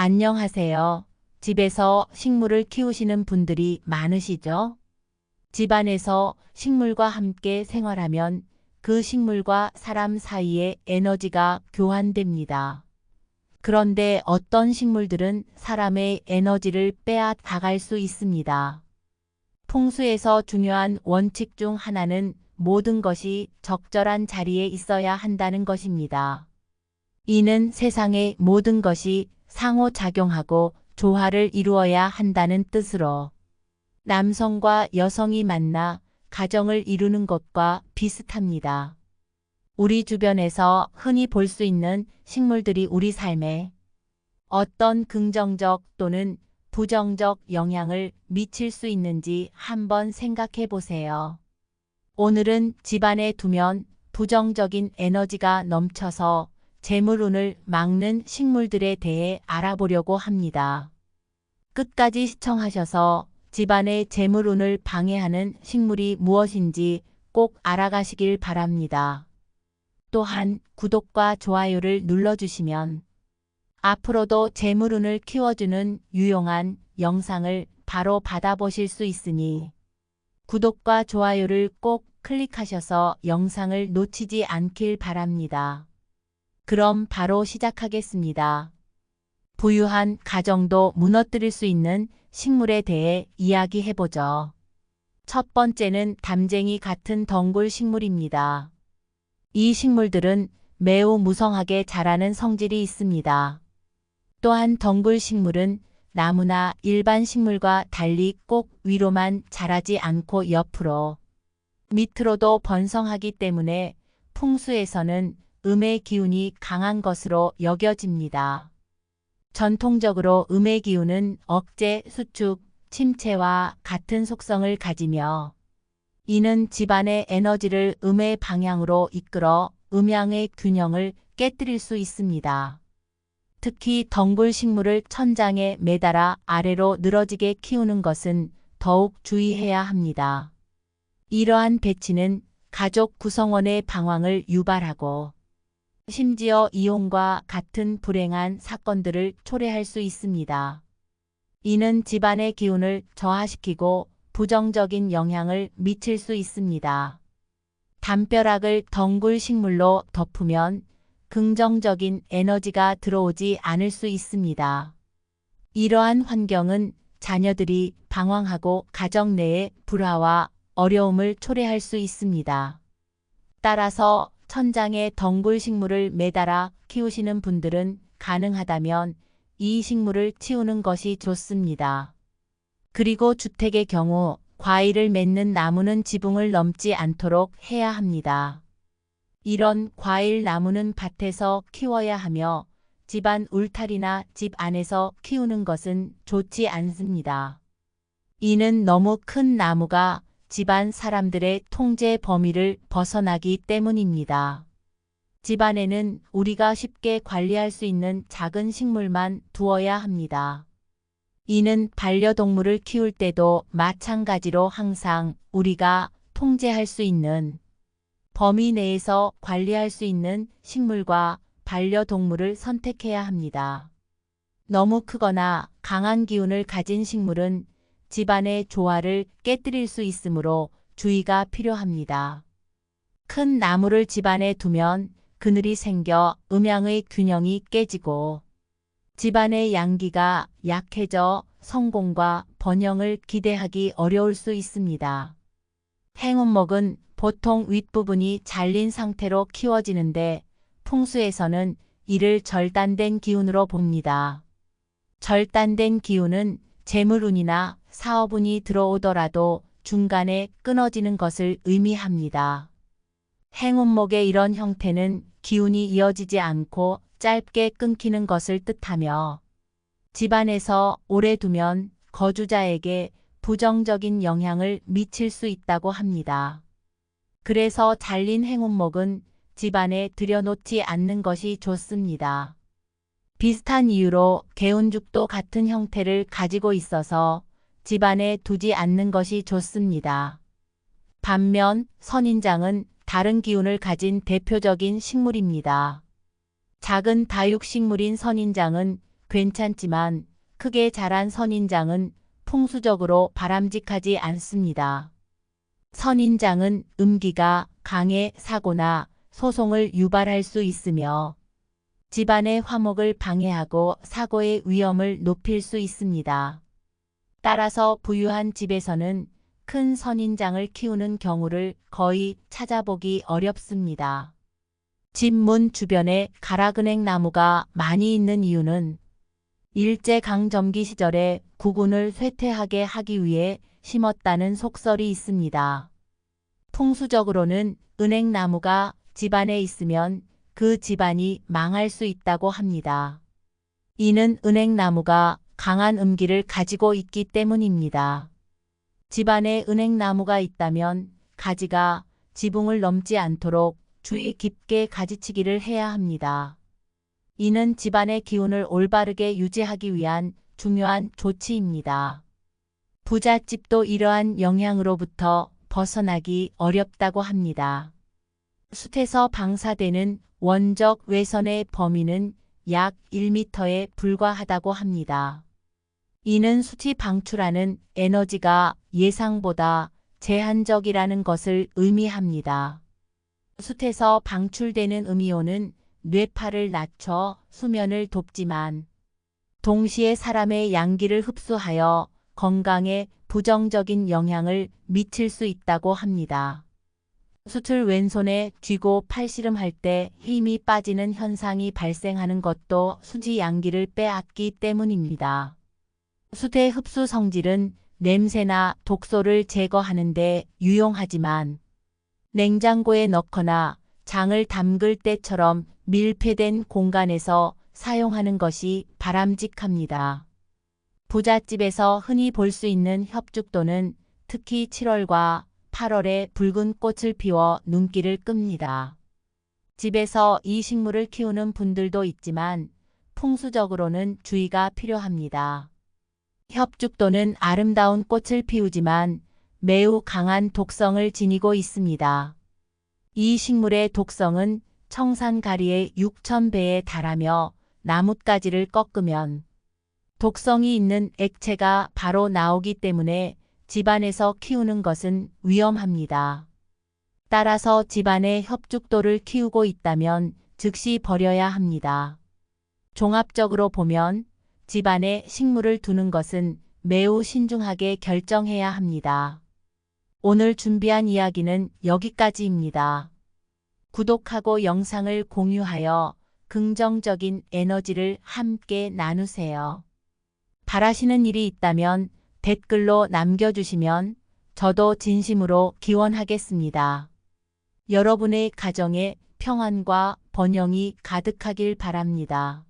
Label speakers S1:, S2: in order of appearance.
S1: 안녕하세요. 집에서 식물을 키우시는 분들이 많으시죠? 집안에서 식물과 함께 생활하면 그 식물과 사람 사이에 에너지가 교환됩니다. 그런데 어떤 식물들은 사람의 에너지를 빼앗아갈 수 있습니다. 풍수에서 중요한 원칙 중 하나는 모든 것이 적절한 자리에 있어야 한다는 것입니다. 이는 세상의 모든 것이 상호작용하고 조화를 이루어야 한다는 뜻으로 남성과 여성이 만나 가정을 이루는 것과 비슷합니다. 우리 주변에서 흔히 볼 수 있는 식물들이 우리 삶에 어떤 긍정적 또는 부정적 영향을 미칠 수 있는지 한번 생각해 보세요. 오늘은 집안에 두면 부정적인 에너지가 넘쳐서 재물운을 막는 식물들에 대해 알아보려고 합니다. 끝까지 시청하셔서 집안의 재물운을 방해하는 식물이 무엇인지 꼭 알아가시길 바랍니다. 또한 구독과 좋아요를 눌러주시면 앞으로도 재물운을 키워주는 유용한 영상을 바로 받아보실 수 있으니 구독과 좋아요를 꼭 클릭하셔서 영상을 놓치지 않길 바랍니다. 그럼 바로 시작하겠습니다. 부유한 가정도 무너뜨릴 수 있는 식물에 대해 이야기해보죠. 첫 번째는 담쟁이 같은 덩굴 식물입니다. 이 식물들은 매우 무성하게 자라는 성질이 있습니다. 또한 덩굴 식물은 나무나 일반 식물과 달리 꼭 위로만 자라지 않고 옆으로 밑으로도 번성하기 때문에 풍수에서는 음의 기운이 강한 것으로 여겨집니다. 전통적으로 음의 기운은 억제, 수축, 침체와 같은 속성을 가지며 이는 집안의 에너지를 음의 방향으로 이끌어 음양의 균형을 깨뜨릴 수 있습니다. 특히 덩굴 식물을 천장에 매달아 아래로 늘어지게 키우는 것은 더욱 주의해야 합니다. 이러한 배치는 가족 구성원의 방황을 유발하고 심지어 이혼과 같은 불행한 사건들을 초래할 수 있습니다. 이는 집안의 기운을 저하시키고 부정적인 영향을 미칠 수 있습니다. 담벼락을 덩굴 식물로 덮으면 긍정적인 에너지가 들어오지 않을 수 있습니다. 이러한 환경은 자녀들이 방황하고 가정 내에 불화와 어려움을 초래할 수 있습니다. 따라서 천장에 덩굴 식물을 매달아 키우시는 분들은 가능하다면 이 식물을 치우는 것이 좋습니다. 그리고 주택의 경우 과일을 맺는 나무는 지붕을 넘지 않도록 해야 합니다. 이런 과일 나무는 밭에서 키워야 하며 집안 울타리나 집 안에서 키우는 것은 좋지 않습니다. 이는 너무 큰 나무가 집안 사람들의 통제 범위를 벗어나기 때문입니다. 집안에는 우리가 쉽게 관리할 수 있는 작은 식물만 두어야 합니다. 이는 반려동물을 키울 때도 마찬가지로 항상 우리가 통제할 수 있는 범위 내에서 관리할 수 있는 식물과 반려동물을 선택해야 합니다. 너무 크거나 강한 기운을 가진 식물은 집안의 조화를 깨뜨릴 수 있으므로 주의가 필요합니다. 큰 나무를 집안에 두면 그늘이 생겨 음양의 균형이 깨지고 집안의 양기가 약해져 성공과 번영을 기대하기 어려울 수 있습니다. 행운목은 보통 윗부분이 잘린 상태로 키워지는데 풍수에서는 이를 절단된 기운으로 봅니다. 절단된 기운은 재물운이나 사업운이 들어오더라도 중간에 끊어지는 것을 의미합니다. 행운목의 이런 형태는 기운이 이어지지 않고 짧게 끊기는 것을 뜻하며 집안에서 오래 두면 거주자에게 부정적인 영향을 미칠 수 있다고 합니다. 그래서 잘린 행운목은 집안에 들여놓지 않는 것이 좋습니다. 비슷한 이유로 개운죽도 같은 형태를 가지고 있어서 집안에 두지 않는 것이 좋습니다. 반면 선인장은 다른 기운을 가진 대표적인 식물입니다. 작은 다육식물인 선인장은 괜찮지만 크게 자란 선인장은 풍수적으로 바람직하지 않습니다. 선인장은 음기가 강해 사고나 소송을 유발할 수 있으며 집안의 화목을 방해하고 사고의 위험을 높일 수 있습니다. 따라서 부유한 집에서는 큰 선인장을 키우는 경우를 거의 찾아보기 어렵습니다. 집 문 주변에 가라그넥 나무가 많이 있는 이유는 일제강점기 시절에 국운을 쇠퇴하게 하기 위해 심었다는 속설이 있습니다. 풍수적으로는 은행나무가 집안에 있으면 그 집안이 망할 수 있다고 합니다. 이는 은행나무가 강한 음기를 가지고 있기 때문입니다. 집안에 은행나무가 있다면 가지가 지붕을 넘지 않도록 주의 깊게 가지치기를 해야 합니다. 이는 집안의 기운을 올바르게 유지하기 위한 중요한 조치입니다. 부잣집도 이러한 영향으로부터 벗어나기 어렵다고 합니다. 숯에서 방사되는 원적 외선의 범위는 약 1m에 불과하다고 합니다. 이는 숯이 방출하는 에너지가 예상보다 제한적이라는 것을 의미합니다. 숯에서 방출되는 음이온은 뇌파를 낮춰 수면을 돕지만 동시에 사람의 양기를 흡수하여 건강에 부정적인 영향을 미칠 수 있다고 합니다. 숯을 왼손에 쥐고 팔씨름할 때 힘이 빠지는 현상이 발생하는 것도 숯이 양기를 빼앗기 때문입니다. 숯의 흡수 성질은 냄새나 독소를 제거하는 데 유용하지만 냉장고에 넣거나 장을 담글 때처럼 밀폐된 공간에서 사용하는 것이 바람직합니다. 부잣집에서 흔히 볼 수 있는 협죽도는 특히 7월과 8월에 붉은 꽃을 피워 눈길을 끕니다. 집에서 이 식물을 키우는 분들도 있지만 풍수적으로는 주의가 필요합니다. 협죽도는 아름다운 꽃을 피우지만 매우 강한 독성을 지니고 있습니다. 이 식물의 독성은 청산가리의 6,000배에 달하며 나뭇가지를 꺾으면 독성이 있는 액체가 바로 나오기 때문에 집안에서 키우는 것은 위험합니다. 따라서 집안에 협죽도를 키우고 있다면 즉시 버려야 합니다. 종합적으로 보면 집안에 식물을 두는 것은 매우 신중하게 결정해야 합니다. 오늘 준비한 이야기는 여기까지입니다. 구독하고 영상을 공유하여 긍정적인 에너지를 함께 나누세요. 바라시는 일이 있다면 댓글로 남겨주시면 저도 진심으로 기원하겠습니다. 여러분의 가정에 평안과 번영이 가득하길 바랍니다.